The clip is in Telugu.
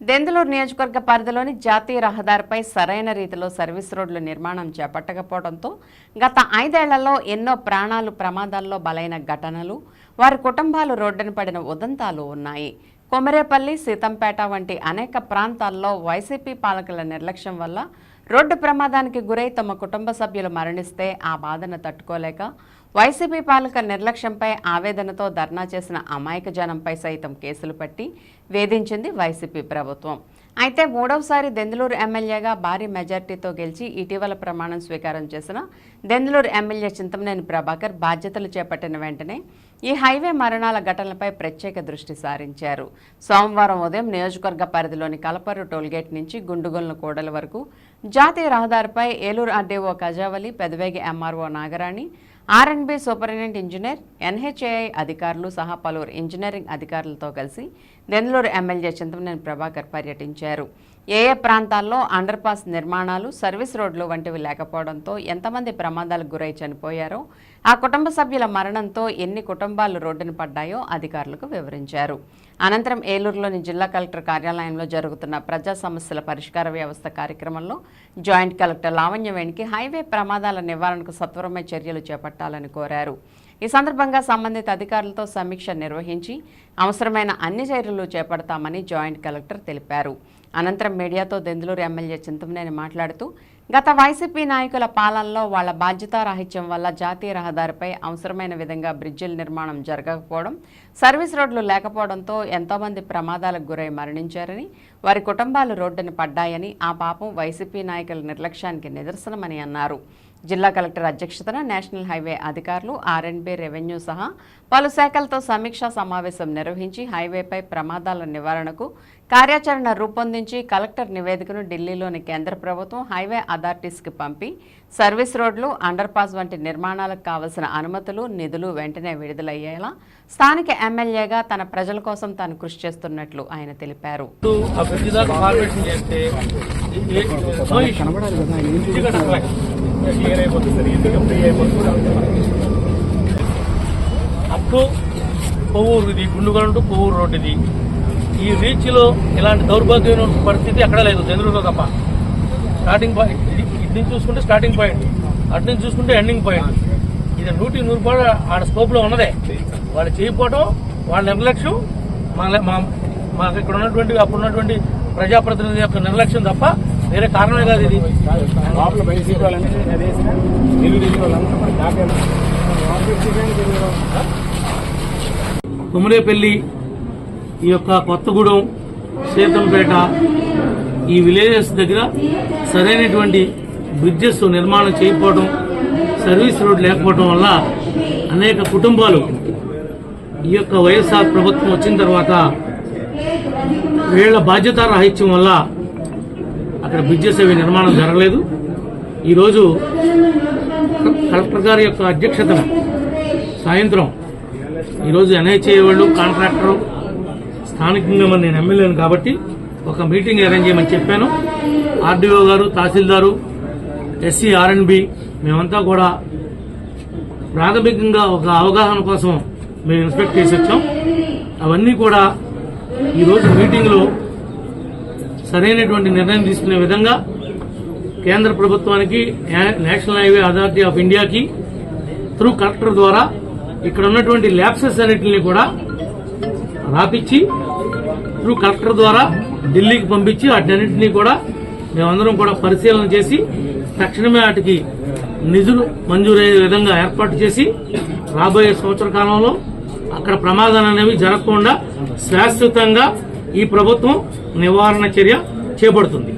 దెందులూరు నియోజకవర్గ పరిధిలోని జాతీయ రహదారిపై సరైన రీతిలో సర్వీస్ రోడ్ల నిర్మాణం చేపట్టకపోవడంతో గత 5 ఏళ్లలో ఎన్నో ప్రాణాలు ప్రమాదాల్లో బలైన ఘటనలు, వారి కుటుంబాలు రోడ్డున పడిన ఉదంతాలు ఉన్నాయి. కొమరేపల్లి, సీతంపేట వంటి అనేక ప్రాంతాల్లో వైసీపీ పాలకుల నిర్లక్ష్యం వల్ల రోడ్డు ప్రమాదానికి గురై తమ కుటుంబ సభ్యులు మరణిస్తే ఆ బాధను తట్టుకోలేక వైసీపీ పాలక నిర్లక్ష్యంపై ఆవేదనతో ధర్నా చేసిన అమాయక జనంపై సైతం కేసులు పట్టి వేధించింది వైసీపీ ప్రభుత్వం. అయితే మూడవసారి దెందులూరు ఎమ్మెల్యేగా భారీ మెజార్టీతో గెలిచి ఇటీవల ప్రమాణం స్వీకారం చేసిన దెందులూరు ఎమ్మెల్యే చింతమనేని ప్రభాకర్ బాధ్యతలు చేపట్టిన వెంటనే ఈ హైవే మరణాల ఘటనలపై ప్రత్యేక దృష్టి సారించారు. సోమవారం ఉదయం నియోజకవర్గ పరిధిలోని కలపర్రు టోల్గేట్ నుంచి గుండుగొలను కూడలి వరకు జాతీయ రహదారిపై ఏలూరు ఆర్డీఓ కజావలి, పెదవేగి ఎంఆర్ఓ నాగరాణి, ఆర్ఎండ్బి సూపరింటెండెంట్ ఇంజనీర్, ఎన్హెచ్ఏఐ అధికారులు సహా పలువురు ఇంజనీరింగ్ అధికారులతో కలిసి దెందులూరు ఎమ్మెల్యే చింతమనేని ప్రభాకర్ పర్యటించారు. ఏ ప్రాంతాల్లో అండర్ పాస్ నిర్మాణాలు, సర్వీస్ రోడ్లు వంటివి లేకపోవడంతో ఎంతమంది ప్రమాదాలకు గురై చనిపోయారో, ఆ కుటుంబ సభ్యుల మరణంతో ఎన్ని కుటుంబాలు రోడ్డున పడ్డాయో అధికారులకు వివరించారు. అనంతరం ఏలూరులోని జిల్లా కలెక్టర్ కార్యాలయంలో జరుగుతున్న ప్రజా సమస్యల పరిష్కార వ్యవస్థ కార్యక్రమంలో జాయింట్ కలెక్టర్ లావణ్యవేణికి హైవే ప్రమాదాల నివారణకు సత్వరమే చర్యలు చేపట్టాలని కోరారు. ఈ సందర్భంగా సంబంధిత అధికారులతో సమీక్ష నిర్వహించి అవసరమైన అన్ని చర్యలు చేపడతామని జాయింట్ కలెక్టర్ తెలిపారు. అనంతరం మీడియాతో దెందులూరు ఎమ్మెల్యే చింతమనేని మాట్లాడుతూ, గత వైసీపీ నాయకుల పాలనలో వాళ్ల బాధ్యతారాహిత్యం వల్ల జాతీయ రహదారిపై అవసరమైన విధంగా బ్రిడ్జిల నిర్మాణం జరగకపోవడం, సర్వీస్ రోడ్లు లేకపోవడంతో ఎంతోమంది ప్రమాదాలకు గురై మరణించారని, వారి కుటుంబాలు రోడ్డున పడ్డాయని, ఆ పాపం వైసీపీ నాయకుల నిర్లక్ష్యానికి నిదర్శనమని అన్నారు. జిల్లా కలెక్టర్ అధ్యక్షతన నేషనల్ హైవే అధికారులు, ఆర్ఎండ్బి, రెవెన్యూ సహా పలు శాఖలతో సమీక్షా సమావేశం నిర్వహించి హైవేపై ప్రమాదాల నివారణకు కార్యాచరణ రూపొందించి కలెక్టర్ నివేదికను ఢిల్లీలోని కేంద్ర ప్రభుత్వం హైవే అథారిటీస్కి పంపి సర్వీస్ రోడ్లు, అండర్ పాస్ వంటి నిర్మాణాలకు కావలసిన అనుమతులు, నిధులు వెంటనే విడుదలయ్యేలా స్థానిక ఎమ్మెల్యేగా తన ప్రజల కోసం తాను కృషి చేస్తున్నట్లు ఆయన తెలిపారు. అప్పుడు కొవ్వూరు, ఇది గుండుగొండ కొవ్వూరు రోడ్డు. ఇది ఈ రీచ్ లో ఇలాంటి దౌర్భాగ్యమైన పరిస్థితి ఎక్కడ లేదు, దెందులూరులో తప్ప. స్టార్టింగ్ పాయింట్ ఇది నుంచి చూసుకుంటే స్టార్టింగ్ పాయింట్, అటు నుంచి చూసుకుంటే ఎండింగ్ పాయింట్. ఇది 100% ఆడ స్కోప్ లో ఉన్నదే. వాళ్ళు చేయకపోవడం, వాళ్ళ నిర్లక్ష్యం, మాకు ఇక్కడ ఉన్నటువంటి అప్పుడు ఉన్నటువంటి ప్రజాప్రతినిధి యొక్క నిర్లక్ష్యం తప్ప వేరే కారణమే కాదు. ఇది కొమరేపల్లి, ఈ యొక్క కొత్తగూడెం, సీతంపేట ఈ విలేజెస్ దగ్గర సరైనటువంటి బ్రిడ్జెస్ నిర్మాణం చేయకపోవడం, సర్వీస్ రోడ్ లేకపోవడం వల్ల అనేక కుటుంబాలు ఈ యొక్క వైఎస్ఆర్ ప్రభుత్వం వచ్చిన తర్వాత వీళ్ల బాధ్యతారాహిత్యం వల్ల అక్కడ బ్రిడ్జెస్ అవి నిర్మాణం జరగలేదు. ఈరోజు కలెక్టర్ గారి యొక్క అధ్యక్షతన సాయంత్రం ఈరోజు ఎన్హెచ్ఏ వాళ్ళు, కాంట్రాక్టరు, స్థానికంగా మరి నేను ఎమ్మెల్యేను కాబట్టి ఒక మీటింగ్ అరేంజ్ చేయమని చెప్పాను. ఆర్డీఓ గారు, తహసీల్దారు, ఎస్సీ, ఆర్ఎండ్బి మేమంతా కూడా ప్రాథమికంగా ఒక అవగాహన కోసం మేము ఇన్స్పెక్ట్ చేసి వచ్చాం. అవన్నీ కూడా ఈరోజు మీటింగ్లో సరైనటువంటి నిర్ణయం తీసుకునే విధంగా కేంద్ర ప్రభుత్వానికి, నేషనల్ హైవే అథారిటీ ఆఫ్ ఇండియాకి త్రూ కలెక్టర్ ద్వారా ఇక్కడ ఉన్నటువంటి ల్యాప్సెస్ అన్నింటినీ కూడా రాపిచ్చి త్రూ కలెక్టర్ ద్వారా ఢిల్లీకి పంపించి వాటినన్నింటినీ కూడా మేమందరం కూడా పరిశీలన చేసి తక్షణమే వాటికి నిధులు మంజూరయ్యే విధంగా ఏర్పాటు చేసి రాబోయే సంవత్సర కాలంలో అక్కడ ప్రమాదాలు అనేవి జరగకుండా శాశ్వతంగా ఈ ప్రభుత్వం నివారణ చర్య చేపడుతుంది.